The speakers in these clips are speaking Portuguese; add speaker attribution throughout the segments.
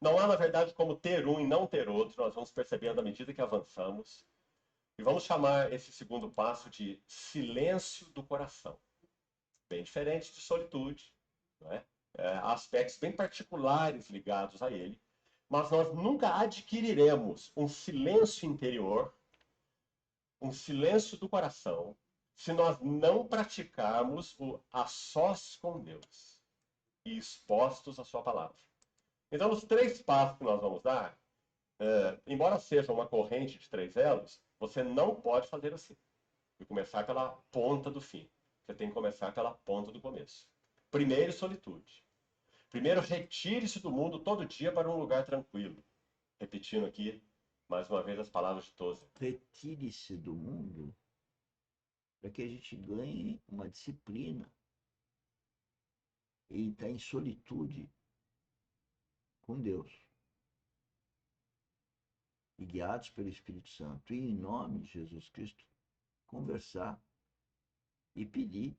Speaker 1: Não há, na verdade, como ter um e não ter outro, nós vamos percebendo à medida que avançamos. E vamos chamar esse segundo passo de silêncio do coração. Bem diferente de solitude, não é? Há aspectos bem particulares ligados a ele, mas nós nunca adquiriremos um silêncio interior, um silêncio do coração, se nós não praticarmos o a sós com Deus e expostos à sua palavra. Então, os três passos que nós vamos dar, embora seja uma corrente de três elos, você não pode fazer assim e começar pela ponta do fim. Você tem que começar pela ponta do começo. Primeiro, solitude. Primeiro, retire-se do mundo todo dia para um lugar tranquilo. Repetindo aqui, mais uma vez, as palavras de Tozer.
Speaker 2: Retire-se do mundo para que a gente ganhe uma disciplina e estar em solitude com Deus. E guiados pelo Espírito Santo. E em nome de Jesus Cristo, conversar e pedir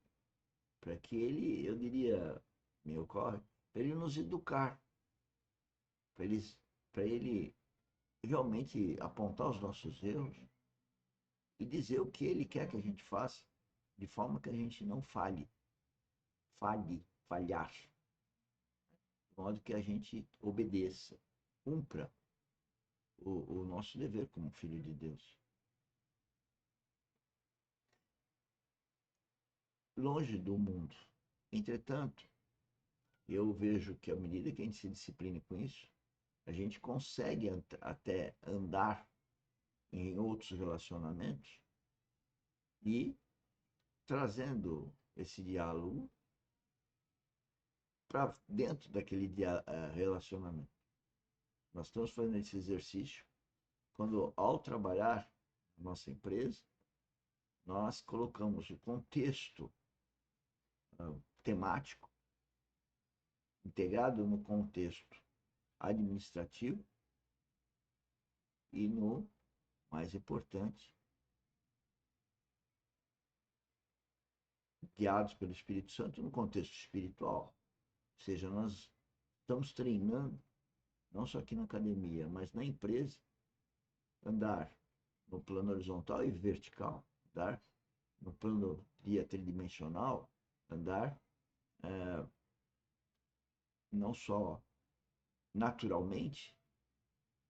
Speaker 2: para que ele, eu diria, me ocorre, para ele nos educar, para ele realmente apontar os nossos erros e dizer o que ele quer que a gente faça, de forma que a gente não falhar, de modo que a gente obedeça, cumpra o nosso dever como filho de Deus. Longe do mundo. Entretanto, eu vejo que à medida que a gente se disciplina com isso, a gente consegue até andar em outros relacionamentos e trazendo esse diálogo para dentro daquele relacionamento. Nós estamos fazendo esse exercício quando, ao trabalhar na nossa empresa, nós colocamos o contexto temático integrado no contexto administrativo e no mais importante, guiados pelo Espírito Santo no contexto espiritual. Ou seja, nós estamos treinando, não só aqui na academia, mas na empresa, andar no plano horizontal e vertical, andar no plano tridimensional, andar não só naturalmente,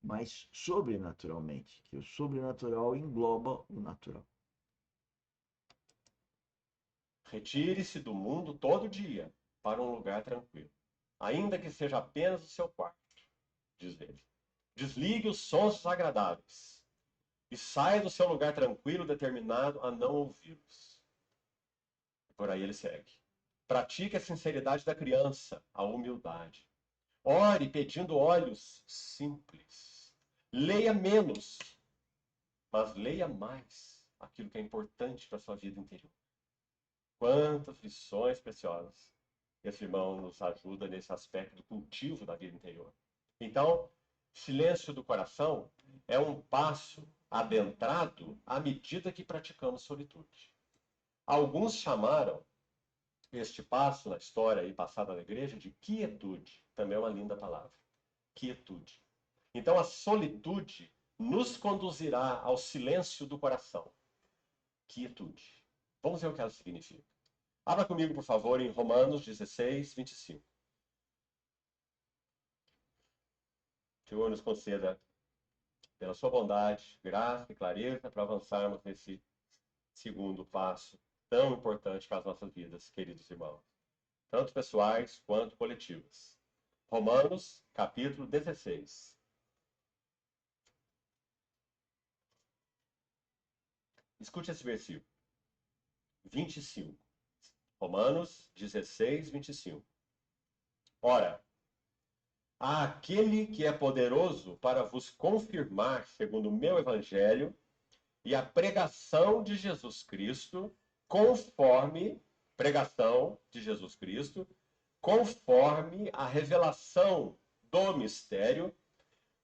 Speaker 2: mas sobrenaturalmente, que o sobrenatural engloba o natural.
Speaker 1: Retire-se do mundo todo dia para um lugar tranquilo, ainda que seja apenas o seu quarto, diz ele. Desligue os sons desagradáveis e saia do seu lugar tranquilo determinado a não ouvi-los. Por aí ele segue. Pratique a sinceridade da criança, a humildade. Ore pedindo olhos simples. Leia menos, mas leia mais aquilo que é importante para a sua vida interior. Quantas lições preciosas esse irmão nos ajuda nesse aspecto do cultivo da vida interior. Então, silêncio do coração é um passo adentrado à medida que praticamos solitude. Alguns chamaram este passo na história aí passada da igreja de quietude. Também é uma linda palavra. Quietude. Então a solitude nos conduzirá ao silêncio do coração. Quietude. Vamos ver o que ela significa. Abra comigo, por favor, em Romanos 16, 25. Que o Senhor nos conceda, pela sua bondade, graça e clareza para avançarmos nesse segundo passo tão importante para as nossas vidas, queridos irmãos, tanto pessoais quanto coletivas. Romanos, capítulo 16. Escute esse versículo. 25. Romanos 16, 25. Ora, há aquele que é poderoso para vos confirmar, segundo o meu evangelho, e a pregação de Jesus Cristo, conforme pregação de Jesus Cristo, conforme a revelação do mistério,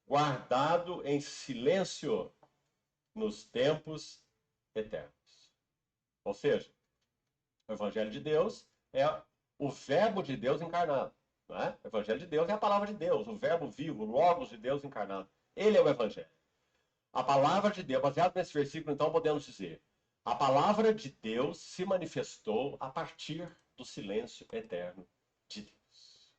Speaker 1: guardado em silêncio nos tempos eternos. Ou seja, o Evangelho de Deus é o Verbo de Deus encarnado. Não é? O Evangelho de Deus é a palavra de Deus, o verbo vivo, o Logos de Deus encarnado. Ele é o Evangelho. A palavra de Deus, baseado nesse versículo, então, podemos dizer: a palavra de Deus se manifestou a partir do silêncio eterno de Deus.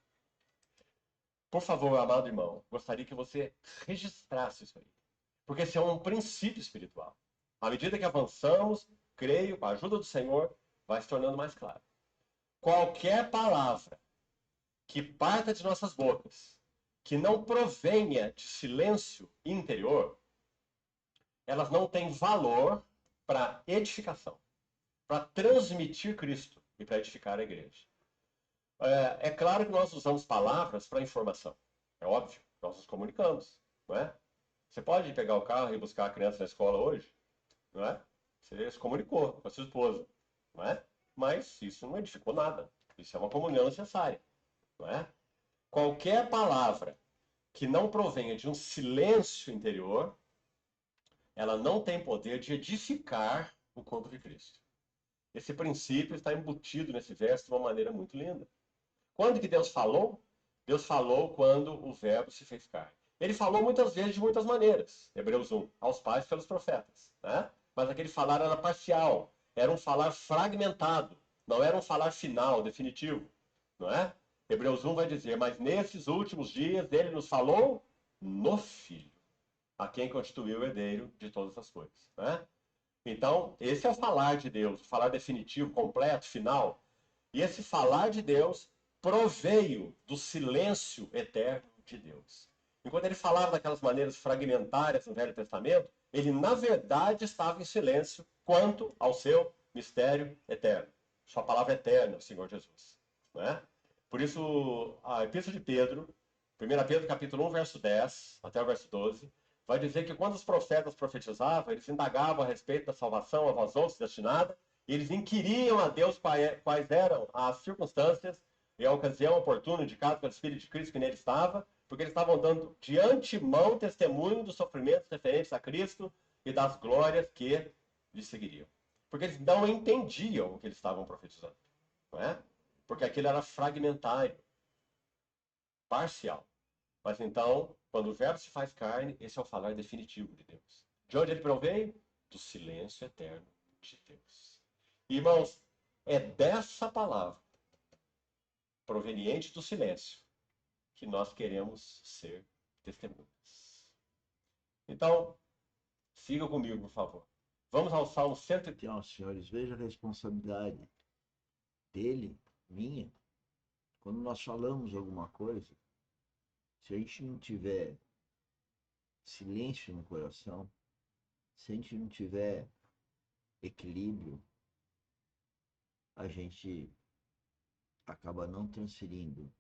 Speaker 1: Por favor, amado irmão, gostaria que você registrasse isso aí. Porque esse é um princípio espiritual. À medida que avançamos, creio, com a ajuda do Senhor, vai se tornando mais claro. Qualquer palavra que parta de nossas bocas, que não provenha de silêncio interior, elas não têm valor para edificação, para transmitir Cristo e para edificar a igreja. É claro que nós usamos palavras para informação. É óbvio, nós nos comunicamos, não é? Você pode pegar o carro e buscar a criança na escola hoje, não é? Você se comunicou com a sua esposa, não é? Mas isso não edificou nada. Isso é uma comunhão necessária, não é? Qualquer palavra que não provenha de um silêncio interior, ela não tem poder de edificar o corpo de Cristo. Esse princípio está embutido nesse verso de uma maneira muito linda. Quando que Deus falou? Deus falou quando o verbo se fez carne. Ele falou muitas vezes de muitas maneiras. Hebreus 1, aos pais pelos profetas. Né? Mas aquele falar era parcial, era um falar fragmentado, não era um falar final, definitivo. Não é? Hebreus 1 vai dizer, mas nesses últimos dias ele nos falou no Filho, a quem constituiu o herdeiro de todas as coisas. Né? Então, esse é o falar de Deus, o falar definitivo, completo, final. E esse falar de Deus proveio do silêncio eterno de Deus. Enquanto ele falava daquelas maneiras fragmentárias no Velho Testamento, ele, na verdade, estava em silêncio quanto ao seu mistério eterno. Sua palavra eterna, o Senhor Jesus. Não é? Por isso, a Epístola de Pedro, 1 Pedro capítulo 1, verso 10 até o verso 12, vai dizer que quando os profetas profetizavam, eles indagavam a respeito da salvação a vós outros destinada, e eles inquiriam a Deus quais eram as circunstâncias e a ocasião oportuna indicada pelo Espírito de Cristo que nele estava, porque eles estavam dando de antemão testemunho dos sofrimentos referentes a Cristo e das glórias que lhe seguiriam. Porque eles não entendiam o que eles estavam profetizando. Não é? Porque aquilo era fragmentário, parcial. Mas então, quando o verbo se faz carne, esse é o falar definitivo de Deus. De onde ele provém? Do silêncio eterno de Deus. Irmãos, é dessa palavra, proveniente do silêncio, que nós queremos ser testemunhas. Então, siga comigo, por favor. Vamos ao Salmo 100.
Speaker 2: Então, senhores, veja a responsabilidade dele, minha. Quando nós falamos alguma coisa, se a gente não tiver silêncio no coração, se a gente não tiver equilíbrio, a gente acaba não transferindo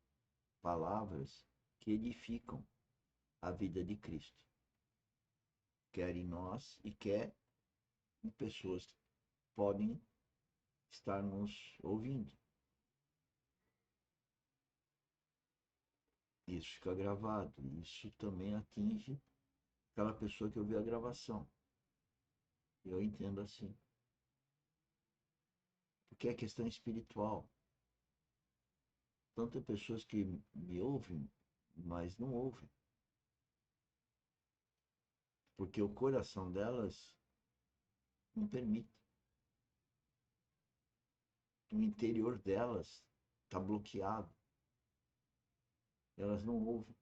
Speaker 2: palavras que edificam a vida de Cristo, quer em nós e quer em pessoas que podem estar nos ouvindo. Isso fica gravado, isso também atinge aquela pessoa que ouviu a gravação. Eu entendo assim. Porque é questão espiritual. Tanto pessoas que me ouvem, mas não ouvem. Porque o coração delas não permite. O interior delas está bloqueado. Elas não ouvem.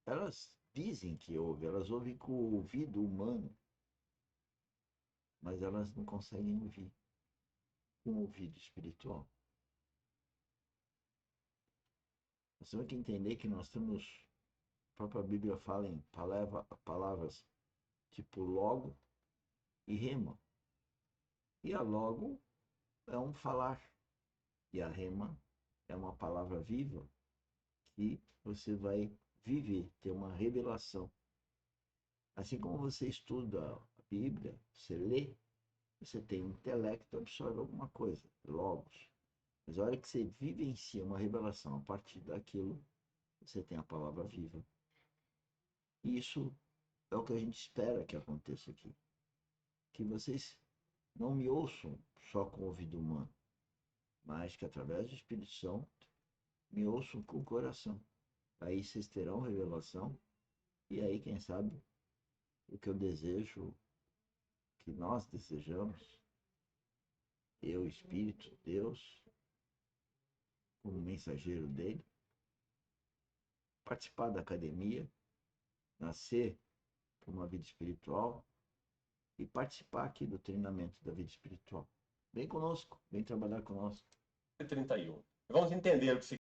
Speaker 2: Elas dizem que ouvem, elas ouvem com o ouvido humano, mas elas não conseguem ouvir com o ouvido espiritual. Nós temos que entender que nós temos, a própria Bíblia fala em palavras tipo logo e rema. E a logo é um falar, e a rema é uma palavra viva que você vai viver, ter uma revelação. Assim como você estuda a Bíblia, você lê, você tem um intelecto, absorve alguma coisa, logos. Mas a hora que você vivencia uma revelação a partir daquilo, você tem a palavra viva. E isso é o que a gente espera que aconteça aqui. Que vocês não me ouçam só com o ouvido humano, mas que através do Espírito Santo me ouçam com o coração. Aí vocês terão revelação. E aí, quem sabe, o que eu desejo, que nós desejamos, eu, Espírito, Deus, como mensageiro dele, participar da academia, nascer para uma vida espiritual e participar aqui do treinamento da vida espiritual. Vem conosco, vem trabalhar conosco.
Speaker 1: 31. Vamos entender o que